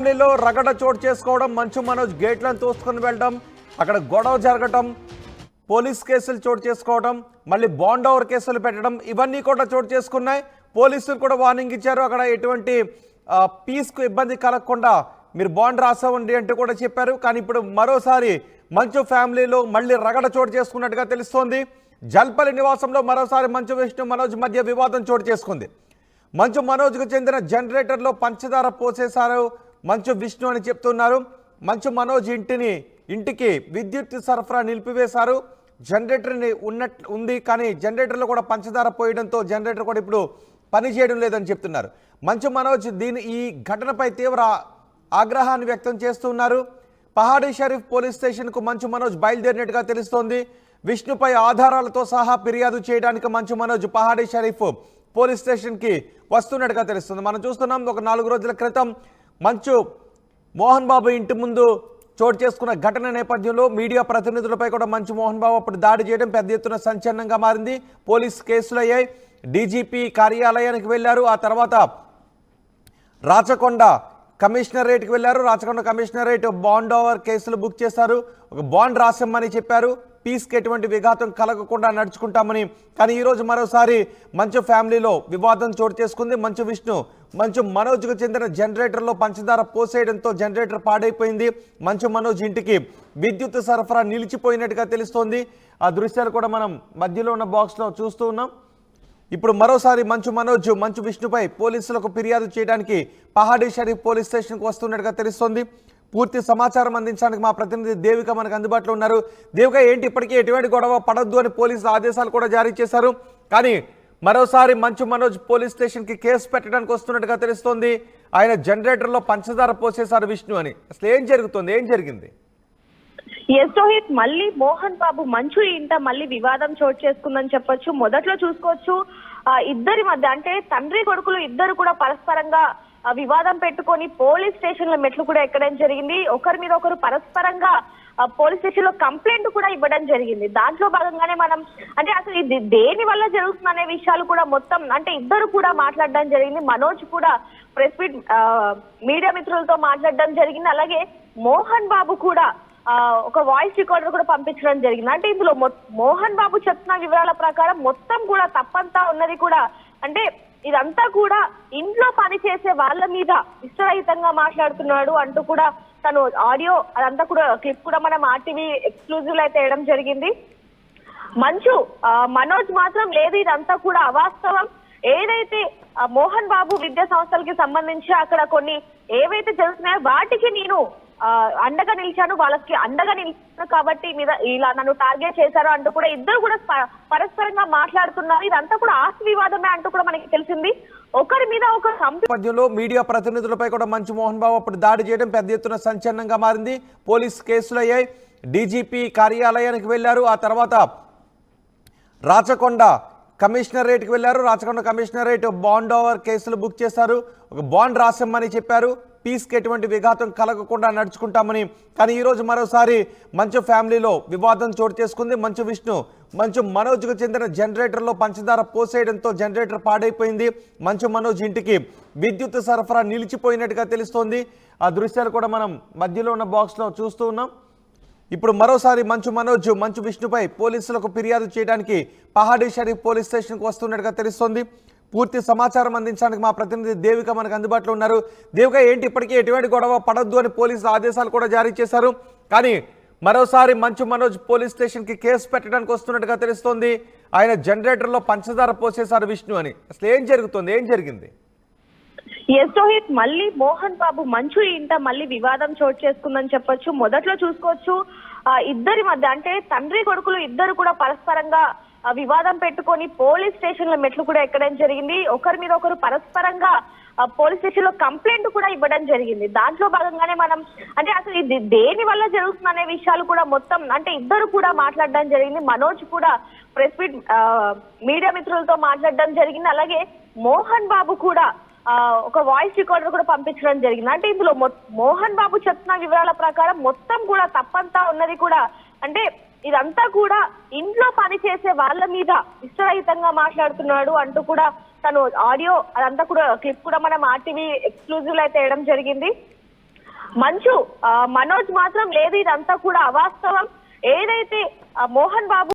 ఫ్యామిలీలో రగడ చోటు చేసుకోవడం, మంచు మనోజ్ గేట్లను తోసుకొని వెళ్ళడం, అక్కడ గొడవ జరగటం, పోలీస్ కేసులు చోటు చేసుకోవడం, మళ్ళీ బాండ్ ఓవర్ కేసులు పెట్టడం, ఇవన్నీ కూడా చోటు చేసుకున్నాయి. పోలీసులు కూడా వార్నింగ్ ఇచ్చారు. అక్కడ ఎటువంటి పీస్కు ఇబ్బంది కలగకుండా మీరు బాండ్ రాసావండి అంటూ కూడా చెప్పారు. కానీ ఇప్పుడు మరోసారి మంచు ఫ్యామిలీలో మళ్ళీ రగడ చోటు చేసుకున్నట్టుగా తెలుస్తోంది. జల్పల్లి నివాసంలో మరోసారి మంచు విష్ణు మనోజ్ మధ్య వివాదం చోటు చేసుకుంది. మంచు మనోజ్కు చెందిన జనరేటర్లో పంచదార పోసేశారు మంచు విష్ణు అని చెప్తున్నారు. మంచు మనోజ్ ఇంటికి విద్యుత్ సరఫరా నిలిపివేశారు. జనరేటర్ ఉంది, కానీ జనరేటర్లో కూడా పంచదార పోయడంతో జనరేటర్ కూడా ఇప్పుడు పనిచేయడం లేదని చెప్తున్నారు. మంచు మనోజ్ ఈ ఘటనపై తీవ్ర ఆగ్రహాన్ని వ్యక్తం చేస్తున్నారు. పహాడీ షరీఫ్ పోలీస్ స్టేషన్కు మంచు మనోజ్ బయలుదేరినట్టుగా తెలుస్తోంది. విష్ణుపై ఆధారాలతో సహా ఫిర్యాదు చేయడానికి మంచు మనోజ్ పహాడీ షరీఫ్ పోలీస్ స్టేషన్కి వస్తున్నట్టుగా తెలుస్తుంది. మనం చూస్తున్నాం, ఒక 4 రోజుల క్రితం మంచు మోహన్ బాబు ఇంటి ముందు చోటు చేసుకున్న ఘటన నేపథ్యంలో మీడియా ప్రతినిధులపై కూడా మంచు మోహన్ బాబు అప్పుడు దాడి చేయడం పెద్ద ఎత్తున సంచలనంగా మారింది. పోలీస్ కేసులు అయ్యాయి. డీజీపీ కార్యాలయానికి వెళ్ళారు. ఆ తర్వాత రాచకొండ కమిషనరేట్కి వెళ్ళారు. రాచకొండ కమిషనరేట్ బాండ్ ఓవర్ కేసులు బుక్ చేశారు. ఒక బాండ్ రాసిమ్మని చెప్పారు. పీస్కి ఎటువంటి విఘాతం కలగకుండా నడుచుకుంటామని. కానీ ఈరోజు మరోసారి మంచు ఫ్యామిలీలో వివాదం చోటు చేసుకుంది. మంచు మనోజ్కు చెందిన జనరేటర్లో పంచదార పోసేయడంతో జనరేటర్ పాడైపోయింది. మంచు మనోజ్ ఇంటికి విద్యుత్ సరఫరా నిలిచిపోయినట్టుగా తెలుస్తోంది. ఆ దృశ్యాలు కూడా మనం మధ్యలో ఉన్న బాక్స్లో చూస్తూ ఉన్నాం. ఇప్పుడు మరోసారి మంచు విష్ణుపై పోలీసులకు ఫిర్యాదు చేయడానికి పహాడీ షరీఫ్ పోలీస్ స్టేషన్కి వస్తున్నట్టుగా తెలుస్తోంది. పూర్తి సమాచారం అందించడానికి మా ప్రతినిధి దేవిక మనకు అందుబాటులో ఉన్నారు. దేవిక, ఏంటి ఇప్పటికీ ఎటువంటి గొడవ పడొద్దు అని పోలీసులు ఆదేశాలు కూడా జారీ చేశారు. కానీ మరోసారి మంచు మనోజ్ పోలీస్ స్టేషన్కి కేసు పెట్టడానికి వస్తున్నట్టుగా తెలుస్తోంది. ఆయన జనరేటర్లో పంచదార పోసేశారు విష్ణు అని. అసలు ఏం జరిగింది? ఎస్ రోహిత్, మళ్ళీ మోహన్ బాబు మంచు ఇంట మళ్ళీ వివాదం చోటు చేసుకుందని చెప్పొచ్చు. మొదట్లో చూసుకోవచ్చు, ఇద్దరి మధ్య అంటే తండ్రి కొడుకులు ఇద్దరు కూడా పరస్పరంగా వివాదం పెట్టుకొని పోలీస్ స్టేషన్ లో మెట్లు కూడా ఎక్కడం జరిగింది. ఒకరి మీద ఒకరు పరస్పరంగా పోలీస్ స్టేషన్ లో కంప్లైంట్ కూడా ఇవ్వడం జరిగింది. దాంట్లో భాగంగానే మనం అంటే అసలు ఇది దేని వల్ల జరుగుతుంది అనే విషయాలు కూడా మొత్తం అంటే ఇద్దరు కూడా మాట్లాడడం జరిగింది. మనోజ్ కూడా ప్రెస్ మీట్ మీడియా మిత్రులతో మాట్లాడడం జరిగింది. అలాగే మోహన్ బాబు కూడా ఒక వాయిస్ రికార్డర్ కూడా పంపించడం జరిగింది. అంటే ఇందులో మోహన్ బాబు చెప్తున్న వివరాల ప్రకారం మొత్తం కూడా తప్పంతా ఉన్నది కూడా అంటే ఇదంతా కూడా ఇంట్లో పనిచేసే వాళ్ళ మీద ఇష్టరహితంగా మాట్లాడుతున్నాడు అంటూ కూడా తను ఆడియో అదంతా కూడా క్లిప్ కూడా మనం ఆర్టీవీ ఎక్స్క్లూజివ్ అయితే వేయడం జరిగింది. మనోజ్ మాత్రం లేదు, ఇదంతా కూడా అవాస్తవం. ఏదైతే మోహన్ బాబు విద్యా సంస్థలకి సంబంధించి అక్కడ కొన్ని ఏవైతే జరుగుతున్నాయో వాటికి నేను అండగా నిలిచాను, వాళ్ళకి అండగా నిలిచాను కాబట్టి మీద ఇలా నన్ను టార్గెట్ చేశారు అంటూ కూడా ఇద్దరు కూడా పరస్పరంగా మాట్లాడుతున్నారు. ఇదంతా కూడా ఆస్తి వివాదమే అంటూ కూడా మనకి తెలిసింది. ఒకరి మీద ఒకరు మీడియా ప్రతినిధులపై కూడా మంచు మోహన్ బాబు అప్పుడు దాడి చేయడం పెద్ద ఎత్తున సంచలనంగా మారింది. పోలీస్ కేసులు అయ్యాయి. డీజీపీ కార్యాలయానికి వెళ్ళారు. ఆ తర్వాత రాచకొండ కమిషనరేట్కి వెళ్ళారు. రాచకొండ కమిషనరేట్ బాండ్ ఓవర్ కేసులు బుక్ చేశారు. ఒక బాండ్ రాసిమ్మని చెప్పారు. పీస్కి ఎటువంటి విఘాతం కలగకుండా నడుచుకుంటామని. కానీ ఈరోజు మరోసారి మంచు ఫ్యామిలీలో వివాదం చోటు చేసుకుంది. మంచు మనోజ్కు చెందిన జనరేటర్లో పంచదార పోసేయడంతో జనరేటర్ పాడైపోయింది. మంచు మనోజ్ ఇంటికి విద్యుత్ సరఫరా నిలిచిపోయినట్టుగా తెలుస్తోంది. ఆ దృశ్యాలు కూడా మనం మధ్యలో ఉన్న బాక్స్లో చూస్తూ ఉన్నాం. ఇప్పుడు మరోసారి మంచు విష్ణుపై పోలీసులకు ఫిర్యాదు చేయడానికి పహాడీ షరీఫ్ పోలీస్ స్టేషన్కి వస్తున్నట్టుగా తెలుస్తోంది. పూర్తి సమాచారం అందించడానికి మా ప్రతినిధి దేవిక మనకు అందుబాటులో ఉన్నారు. దేవిక, ఏంటి ఇప్పటికీ ఎటువంటి గొడవ పడొద్దు అని పోలీసులు ఆదేశాలు కూడా జారీ చేశారు. కానీ మరోసారి మంచు మనోజ్ పోలీస్ స్టేషన్కి కేసు పెట్టడానికి వస్తున్నట్టుగా తెలుస్తోంది. ఆయన జనరేటర్లో పంచదార పోసేశారు విష్ణు అని. అసలు ఏం జరిగింది? ఎస్ రోహిత్, మళ్ళీ మోహన్ బాబు మంచు ఇంట మళ్ళీ వివాదం చోటు చేసుకుందని చెప్పొచ్చు. మొదట్లో చూసుకోవచ్చు, ఇద్దరి మధ్య అంటే తండ్రి కొడుకులు ఇద్దరు కూడా పరస్పరంగా వివాదం పెట్టుకొని పోలీస్ స్టేషన్ లో మెట్లు కూడా ఎక్కడం జరిగింది. ఒకరి మీద ఒకరు పరస్పరంగా పోలీస్ స్టేషన్ లో కంప్లైంట్ కూడా ఇవ్వడం జరిగింది. దాంట్లో భాగంగానే మనం అంటే అసలు ఇది దేని వల్ల జరుగుతుంది అనే విషయాలు కూడా మొత్తం అంటే ఇద్దరు కూడా మాట్లాడడం జరిగింది. మనోజ్ కూడా ప్రెస్ మీట్ మీడియా మిత్రులతో మాట్లాడడం జరిగింది. అలాగే మోహన్ బాబు కూడా ఒక వాయిస్ రికార్డర్ కూడా పంపించడం జరిగింది. అంటే ఇందులో మోహన్ బాబు చెప్తున్న వివరాల ప్రకారం మొత్తం కూడా తప్పంతా ఉన్నది కూడా అంటే ఇదంతా కూడా ఇంట్లో పనిచేసే వాళ్ళ మీద ఇష్టరహితంగా మాట్లాడుతున్నాడు అంటూ కూడా తను ఆడియో అదంతా కూడా క్లిప్ కూడా మనం ఆర్టీవీ ఎక్స్క్లూజివ్ అయితే వేయడం జరిగింది. మంచు మనోజ్ మాత్రం లేదు, ఇదంతా కూడా అవాస్తవం. ఏదైతే మోహన్ బాబు